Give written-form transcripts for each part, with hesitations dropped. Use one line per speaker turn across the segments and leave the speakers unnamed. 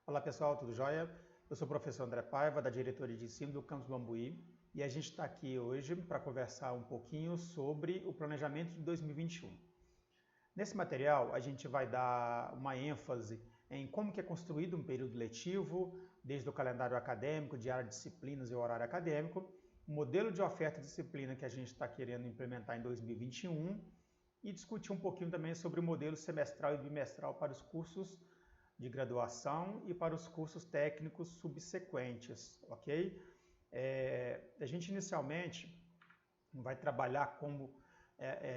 Olá pessoal, tudo jóia? Eu sou o professor André Paiva, da diretoria de ensino do Campus Bambuí, e a gente está aqui hoje para conversar um pouquinho sobre o planejamento de 2021. Nesse material, a gente vai dar uma ênfase em como que é construído um período letivo, desde o calendário acadêmico, diário de disciplinas e o horário acadêmico, o modelo de oferta de disciplina que a gente está querendo implementar em 2021 e discutir um pouquinho também sobre o modelo semestral e bimestral para os cursos de graduação e para os cursos técnicos subsequentes, ok? A gente inicialmente vai trabalhar como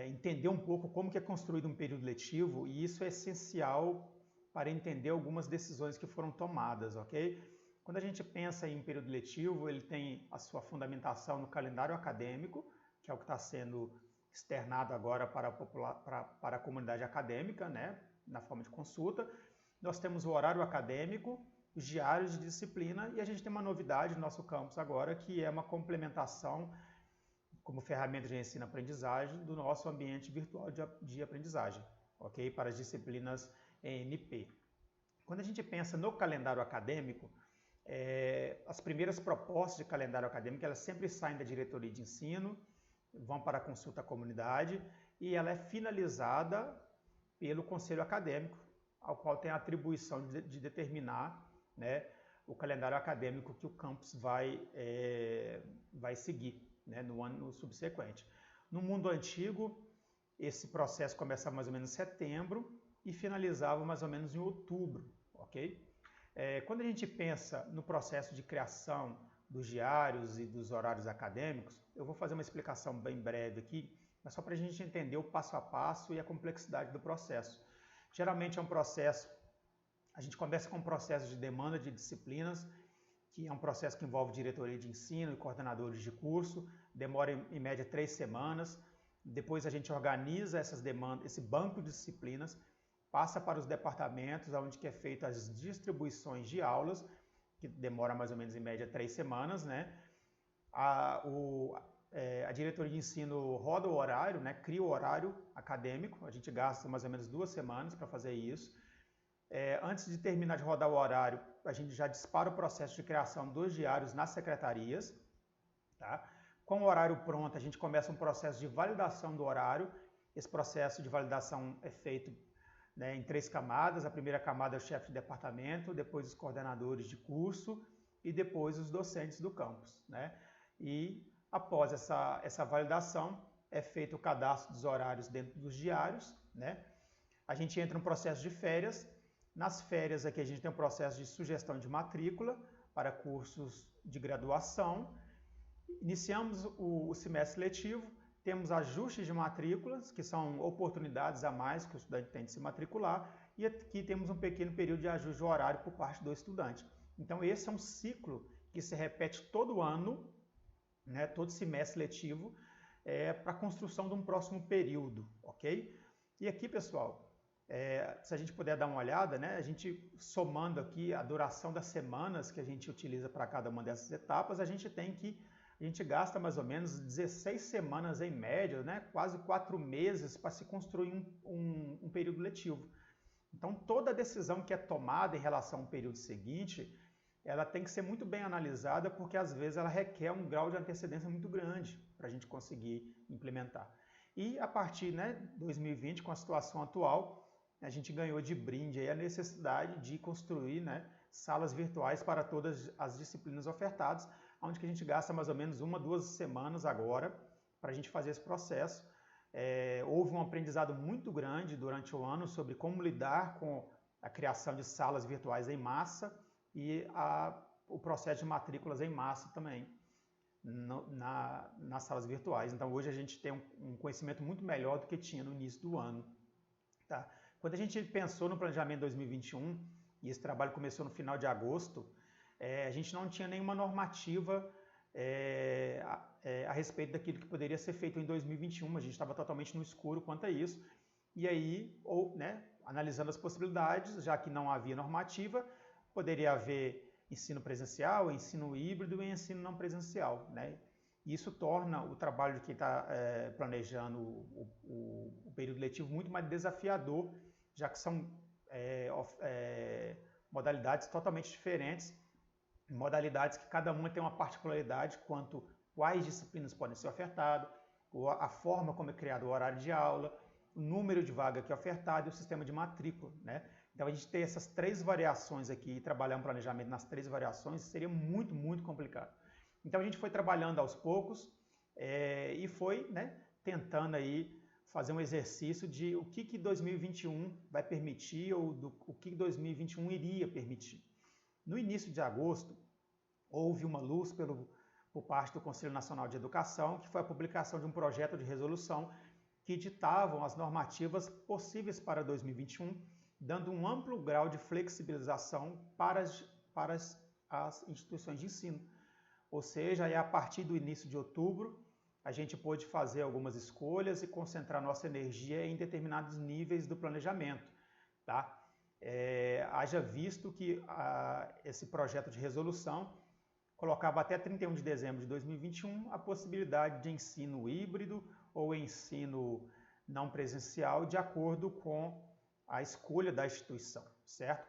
entender um pouco como que é construído um período letivo e isso é essencial para entender algumas decisões que foram tomadas, ok? Quando a gente pensa em um período letivo, ele tem a sua fundamentação no calendário acadêmico, que é o que está sendo externado agora para a comunidade acadêmica, né, na forma de consulta. Nós temos o horário acadêmico, os diários de disciplina e a gente tem uma novidade no nosso campus agora, que é uma complementação como ferramenta de ensino-aprendizagem do nosso ambiente virtual de aprendizagem, ok? Para as disciplinas ENP. Quando a gente pensa no calendário acadêmico, as primeiras propostas de calendário acadêmico, elas sempre saem da diretoria de ensino, vão para a consulta à comunidade e ela é finalizada pelo conselho acadêmico, ao qual tem a atribuição de determinar, né, o calendário acadêmico que o campus vai seguir, né, no ano subsequente. No mundo antigo, esse processo começava mais ou menos em setembro e finalizava mais ou menos em outubro, ok? Quando a gente pensa no processo de criação dos diários e dos horários acadêmicos, eu vou fazer uma explicação bem breve aqui, mas só para a gente entender o passo a passo e a complexidade do processo. Geralmente é um processo, a gente começa com um processo de demanda de disciplinas, que é um processo que envolve diretoria de ensino e coordenadores de curso, demora em média 3 semanas, depois a gente organiza essas demandas, esse banco de disciplinas, passa para os departamentos, onde que é feita as distribuições de aulas, que demora mais ou menos em média 3 semanas, né? A diretoria de ensino roda o horário, né? Cria o horário acadêmico, a gente gasta mais ou menos 2 semanas para fazer isso. Antes de terminar de rodar o horário, a gente já dispara o processo de criação dos diários nas secretarias. Tá? Com o horário pronto, a gente começa um processo de validação do horário. Esse processo de validação é feito, né, em 3 camadas. A primeira camada é o chefe de departamento, depois os coordenadores de curso e depois os docentes do campus, né? E após essa validação, é feito o cadastro dos horários dentro dos diários, né? A gente entra no processo de férias. Nas férias aqui a gente tem um processo de sugestão de matrícula para cursos de graduação. Iniciamos o semestre letivo, temos ajustes de matrículas, que são oportunidades a mais que o estudante tem de se matricular, e aqui temos um pequeno período de ajuste de horário por parte do estudante. Então esse é um ciclo que se repete todo ano, né, todo semestre letivo, para a construção de um próximo período, ok? E aqui, pessoal, se a gente puder dar uma olhada, né, a gente somando aqui a duração das semanas que a gente utiliza para cada uma dessas etapas, a gente gasta mais ou menos 16 semanas em média, né, quase 4 meses para se construir um período letivo. Então toda decisão que é tomada em relação ao período seguinte, ela tem que ser muito bem analisada, porque às vezes ela requer um grau de antecedência muito grande para a gente conseguir implementar. E a partir de 2020, com a situação atual, a gente ganhou de brinde aí a necessidade de construir, né, salas virtuais para todas as disciplinas ofertadas, onde que a gente gasta mais ou menos 1, 2 semanas agora para a gente fazer esse processo. Houve um aprendizado muito grande durante o ano sobre como lidar com a criação de salas virtuais em massa e o processo de matrículas em massa também nas salas virtuais. Então hoje a gente tem um conhecimento muito melhor do que tinha no início do ano. Tá? Quando a gente pensou no planejamento 2021, e esse trabalho começou no final de agosto, a gente não tinha nenhuma normativa a respeito daquilo que poderia ser feito em 2021, a gente estava totalmente no escuro quanto a isso, e aí, analisando as possibilidades, já que não havia normativa, poderia haver ensino presencial, ensino híbrido e ensino não presencial, né? Isso torna o trabalho de quem está planejando o período letivo muito mais desafiador, já que são modalidades totalmente diferentes, modalidades que cada uma tem uma particularidade quanto quais disciplinas podem ser ofertadas, a forma como é criado o horário de aula, o número de vaga que é ofertado e o sistema de matrícula, né? Então a gente ter essas 3 variações aqui e trabalhar um planejamento nas 3 variações seria muito, muito complicado. Então a gente foi trabalhando aos poucos e foi, né, tentando aí fazer um exercício de o que 2021 vai permitir ou o que 2021 iria permitir. No início de agosto, houve uma luz por parte do Conselho Nacional de Educação, que foi a publicação de um projeto de resolução que ditavam as normativas possíveis para 2021, dando um amplo grau de flexibilização para as instituições de ensino. Ou seja, a partir do início de outubro, a gente pôde fazer algumas escolhas e concentrar nossa energia em determinados níveis do planejamento. Tá? Haja visto que esse projeto de resolução colocava até 31 de dezembro de 2021 a possibilidade de ensino híbrido ou ensino não presencial de acordo com a escolha da instituição, certo?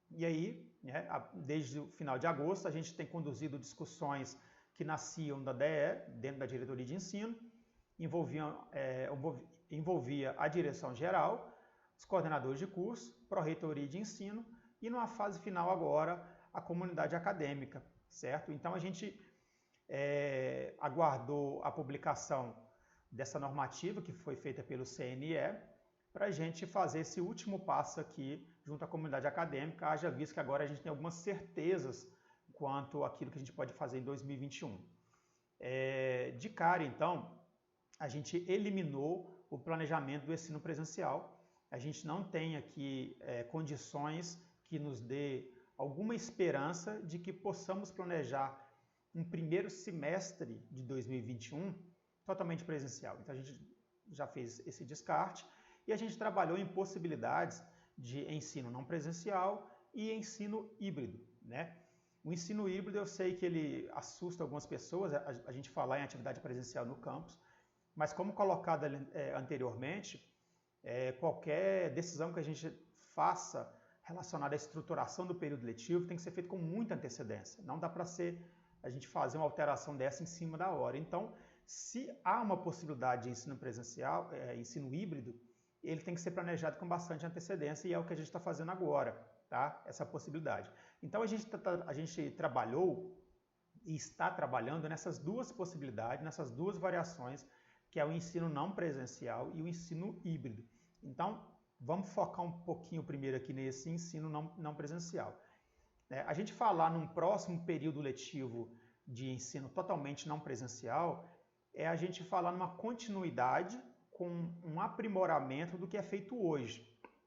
E aí, né, desde o final de agosto, a gente tem conduzido discussões que nasciam da DE, dentro da diretoria de ensino, envolvia a direção geral, os coordenadores de curso, pró-reitoria de ensino e, numa fase final agora, a comunidade acadêmica, certo? Então, a gente aguardou a publicação dessa normativa que foi feita pelo CNE para a gente fazer esse último passo aqui junto à comunidade acadêmica, haja visto que agora a gente tem algumas certezas quanto àquilo que a gente pode fazer em 2021. De cara, então, a gente eliminou o planejamento do ensino presencial. A gente não tem aqui condições que nos dê alguma esperança de que possamos planejar um primeiro semestre de 2021 totalmente presencial. Então, a gente já fez esse descarte e a gente trabalhou em possibilidades de ensino não presencial e ensino híbrido, né? O ensino híbrido, eu sei que ele assusta algumas pessoas, a gente falar em atividade presencial no campus, mas como colocado anteriormente, qualquer decisão que a gente faça relacionada à estruturação do período letivo tem que ser feito com muita antecedência. Não dá para a gente fazer uma alteração dessa em cima da hora. Então, se há uma possibilidade de ensino presencial, ensino híbrido, ele tem que ser planejado com bastante antecedência e é o que a gente está fazendo agora, tá? Essa possibilidade. Então, a gente trabalhou e está trabalhando nessas 2 possibilidades, nessas 2 variações, que é o ensino não presencial e o ensino híbrido. Então, vamos focar um pouquinho primeiro aqui nesse ensino não presencial. A gente falar num próximo período letivo de ensino totalmente não presencial é a gente falar numa continuidade com um aprimoramento do que é feito hoje,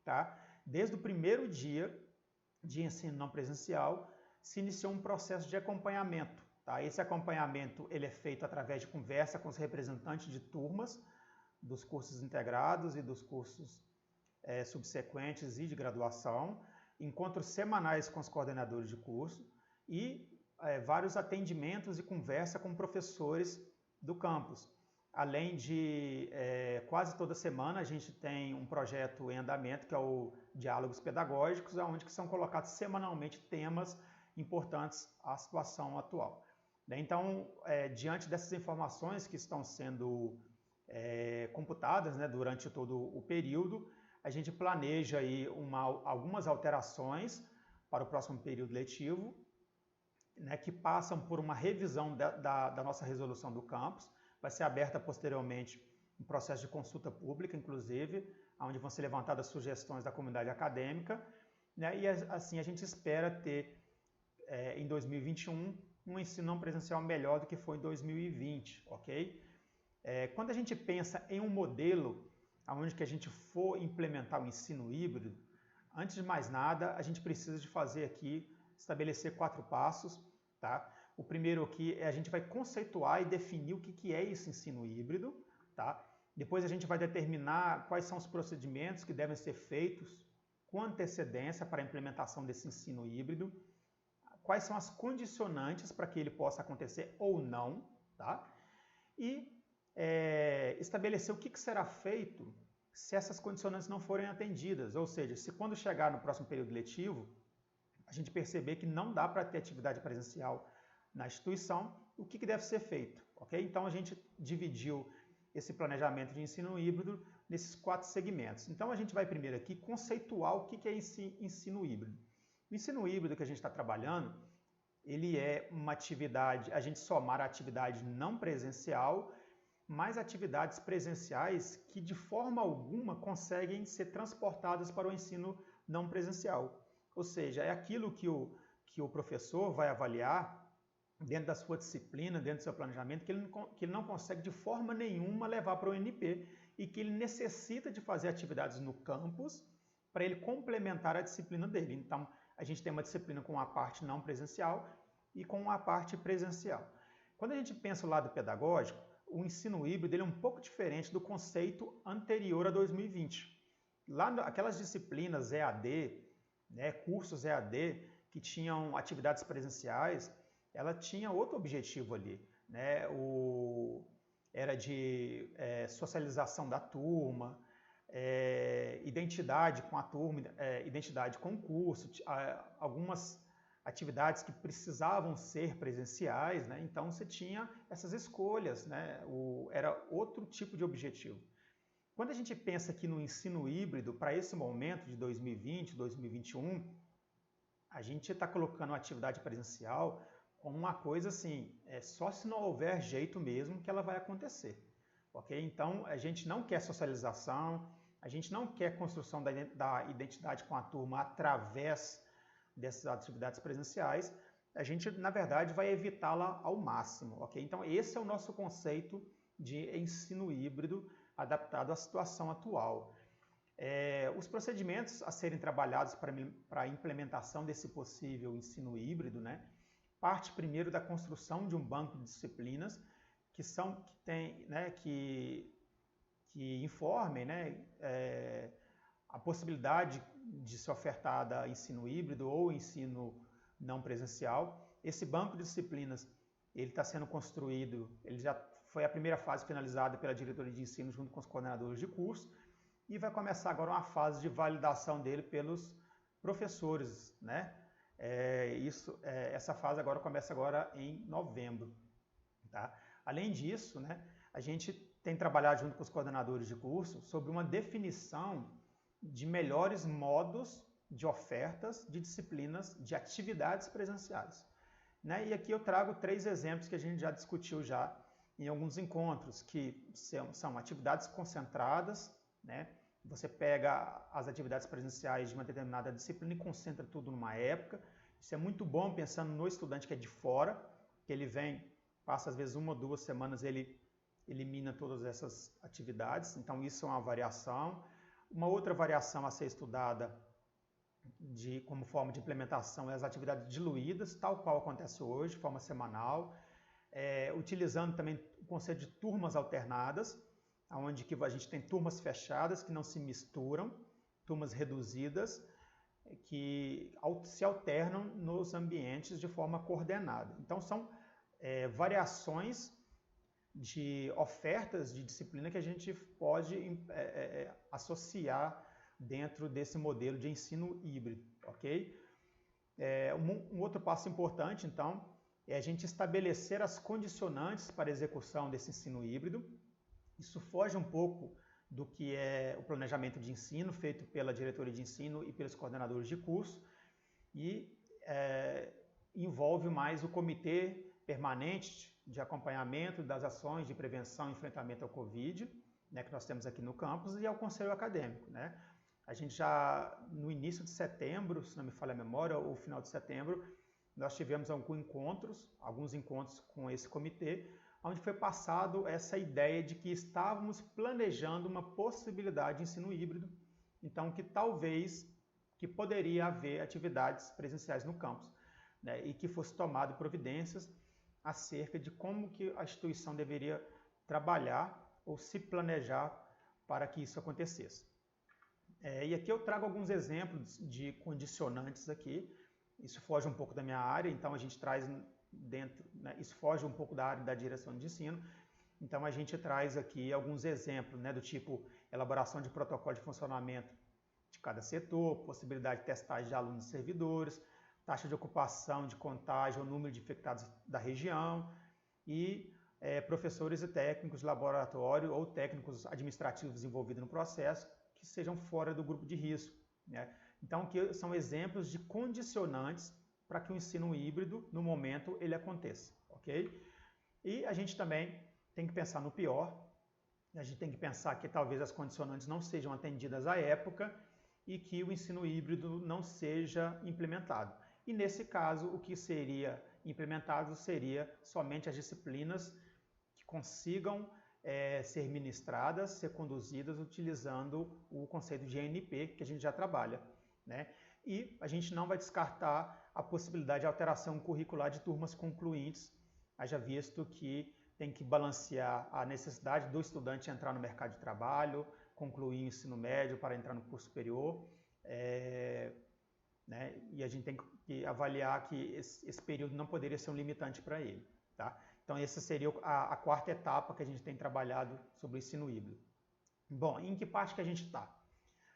tá? Desde o primeiro dia de ensino não presencial, se iniciou um processo de acompanhamento, tá? Esse acompanhamento ele é feito através de conversa com os representantes de turmas dos cursos integrados e dos cursos subsequentes e de graduação, encontros semanais com os coordenadores de curso e vários atendimentos e conversa com professores do campus. Além de, quase toda semana, a gente tem um projeto em andamento, que é o Diálogos Pedagógicos, onde são colocados semanalmente temas importantes à situação atual. Então, diante dessas informações que estão sendo computadas, né, durante todo o período, a gente planeja aí algumas alterações para o próximo período letivo, né, que passam por uma revisão da nossa resolução do campus. Vai ser aberta posteriormente um processo de consulta pública, inclusive, onde vão ser levantadas sugestões da comunidade acadêmica, né? E assim a gente espera ter, em 2021, um ensino não presencial melhor do que foi em 2020, ok? Quando a gente pensa em um modelo onde que a gente for implementar o ensino híbrido, antes de mais nada, a gente precisa de fazer aqui, estabelecer 4 passos, tá? O primeiro aqui a gente vai conceituar e definir o que é esse ensino híbrido, tá? Depois a gente vai determinar quais são os procedimentos que devem ser feitos com antecedência para a implementação desse ensino híbrido, quais são as condicionantes para que ele possa acontecer ou não, tá? E estabelecer o que será feito se essas condicionantes não forem atendidas, ou seja, se quando chegar no próximo período letivo, a gente perceber que não dá para ter atividade presencial na instituição, o que deve ser feito, ok? Então a gente dividiu esse planejamento de ensino híbrido nesses 4 segmentos. Então a gente vai primeiro aqui conceituar o que é esse ensino híbrido. O ensino híbrido que a gente está trabalhando, ele é uma atividade, a gente somar a atividade não presencial, mais atividades presenciais que de forma alguma conseguem ser transportadas para o ensino não presencial. Ou seja, é aquilo que o professor vai avaliar dentro da sua disciplina, dentro do seu planejamento, que ele não consegue de forma nenhuma levar para o UNP e que ele necessita de fazer atividades no campus para ele complementar a disciplina dele. Então, a gente tem uma disciplina com a parte não presencial e com a parte presencial. Quando a gente pensa o lado pedagógico, o ensino híbrido ele é um pouco diferente do conceito anterior a 2020. Lá, aquelas disciplinas EAD, né, cursos EAD, que tinham atividades presenciais, ela tinha outro objetivo ali, né? Era de socialização da turma, identidade com a turma, identidade com o curso, algumas atividades que precisavam ser presenciais, né? Então você tinha essas escolhas, né? Era outro tipo de objetivo. Quando a gente pensa aqui no ensino híbrido, para esse momento de 2020, 2021, a gente está colocando a atividade presencial como uma coisa assim, só se não houver jeito mesmo que ela vai acontecer, ok? Então, a gente não quer socialização, a gente não quer construção da identidade com a turma através dessas atividades presenciais, a gente, na verdade, vai evitá-la ao máximo, ok? Então, esse é o nosso conceito de ensino híbrido adaptado à situação atual. Os procedimentos a serem trabalhados para a implementação desse possível ensino híbrido, né? Parte primeiro da construção de um banco de disciplinas que informem, né, a possibilidade de ser ofertada ensino híbrido ou ensino não presencial. Esse banco de disciplinas ele está sendo construído, ele já foi a primeira fase finalizada pela diretoria de ensino junto com os coordenadores de curso e vai começar agora uma fase de validação dele pelos professores, né? Essa fase agora começa agora em novembro. Tá? Além disso, né, a gente tem trabalhado junto com os coordenadores de curso sobre uma definição de melhores modos de ofertas de disciplinas de atividades presenciais. Né? E aqui eu trago 3 exemplos que a gente já discutiu já em alguns encontros, que são atividades concentradas, né? Você pega as atividades presenciais de uma determinada disciplina e concentra tudo numa época. Isso é muito bom pensando no estudante que é de fora, que ele vem, passa às vezes 1 ou 2 semanas, ele elimina todas essas atividades. Então isso é uma variação. Uma outra variação a ser estudada como forma de implementação é as atividades diluídas, tal qual acontece hoje, de forma semanal, utilizando também o conceito de turmas alternadas, onde a gente tem turmas fechadas que não se misturam, turmas reduzidas, que se alternam nos ambientes de forma coordenada. Então, são variações de ofertas de disciplina que a gente pode associar dentro desse modelo de ensino híbrido, ok? Um outro passo importante, então, é a gente estabelecer as condicionantes para a execução desse ensino híbrido. Isso foge um pouco do que é o planejamento de ensino feito pela diretoria de ensino e pelos coordenadores de curso e envolve mais o comitê permanente de acompanhamento das ações de prevenção e enfrentamento ao Covid, né, que nós temos aqui no campus, e ao conselho acadêmico, né? A gente já, no início de setembro, se não me falha a memória, ou final de setembro, nós tivemos alguns encontros com esse comitê, onde foi passado essa ideia de que estávamos planejando uma possibilidade de ensino híbrido, então que poderia haver atividades presenciais no campus, né, e que fosse tomado providências acerca de como que a instituição deveria trabalhar ou se planejar para que isso acontecesse. E aqui eu trago alguns exemplos de condicionantes aqui. Isso foge um pouco da minha área, então a gente traz dentro, né, isso foge um pouco da área da direção de ensino, então a gente traz aqui alguns exemplos, né, do tipo elaboração de protocolo de funcionamento de cada setor, possibilidade de testagem de alunos e servidores, taxa de ocupação, de contágio, o número de infectados da região e professores e técnicos de laboratório ou técnicos administrativos envolvidos no processo que sejam fora do grupo de risco, né? Então, que são exemplos de condicionantes para que o ensino híbrido, no momento, ele aconteça, ok? E a gente também tem que pensar no pior, a gente tem que pensar que talvez as condicionantes não sejam atendidas à época e que o ensino híbrido não seja implementado. E nesse caso, o que seria implementado seria somente as disciplinas que consigam ser ministradas, ser conduzidas utilizando o conceito de ENP, que a gente já trabalha, né? E a gente não vai descartar a possibilidade de alteração curricular de turmas concluintes, haja visto que tem que balancear a necessidade do estudante entrar no mercado de trabalho, concluir o ensino médio para entrar no curso superior, né? E a gente tem que avaliar que esse período não poderia ser um limitante para ele, tá? Então, essa seria a quarta etapa que a gente tem trabalhado sobre o ensino híbrido. Bom, em que parte que a gente está?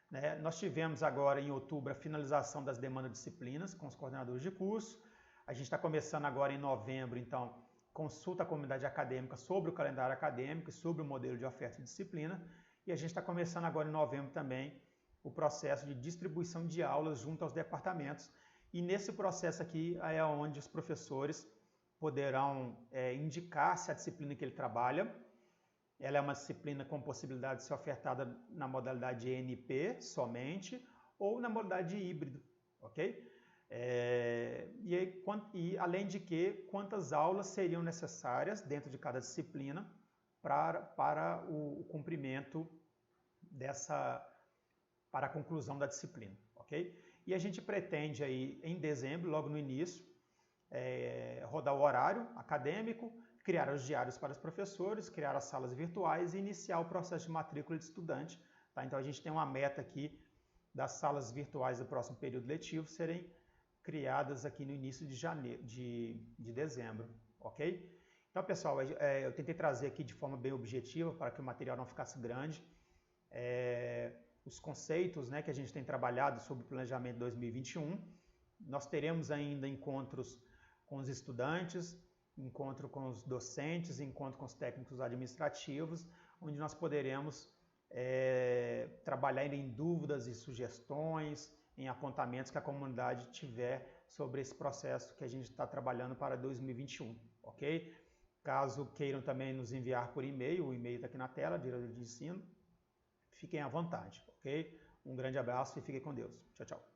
Né? Nós tivemos agora em outubro a finalização das demandas de disciplinas com os coordenadores de curso. A gente está começando agora em novembro, então, consulta a comunidade acadêmica sobre o calendário acadêmico e sobre o modelo de oferta de disciplina. E a gente está começando agora em novembro também o processo de distribuição de aulas junto aos departamentos. E nesse processo aqui é onde os professores poderão indicar se a disciplina que ele trabalha, ela é uma disciplina com possibilidade de ser ofertada na modalidade ENP somente ou na modalidade híbrido, ok? E além de que, quantas aulas seriam necessárias dentro de cada disciplina para o cumprimento para a conclusão da disciplina, ok? E a gente pretende aí, em dezembro, logo no início, rodar o horário acadêmico, criar os diários para os professores, criar as salas virtuais e iniciar o processo de matrícula de estudante, tá? Então a gente tem uma meta aqui das salas virtuais do próximo período letivo serem criadas aqui no início de dezembro, ok? Então, pessoal, eu tentei trazer aqui de forma bem objetiva para que o material não ficasse grande. Os conceitos, né, que a gente tem trabalhado sobre o planejamento 2021. Nós teremos ainda encontros com os estudantes, encontro com os docentes, encontro com os técnicos administrativos, onde nós poderemos trabalhar em dúvidas e sugestões, em apontamentos que a comunidade tiver sobre esse processo que a gente está trabalhando para 2021, ok? Caso queiram também nos enviar por e-mail, o e-mail está aqui na tela, diretor de ensino, fiquem à vontade, ok? Um grande abraço e fiquem com Deus. Tchau, tchau.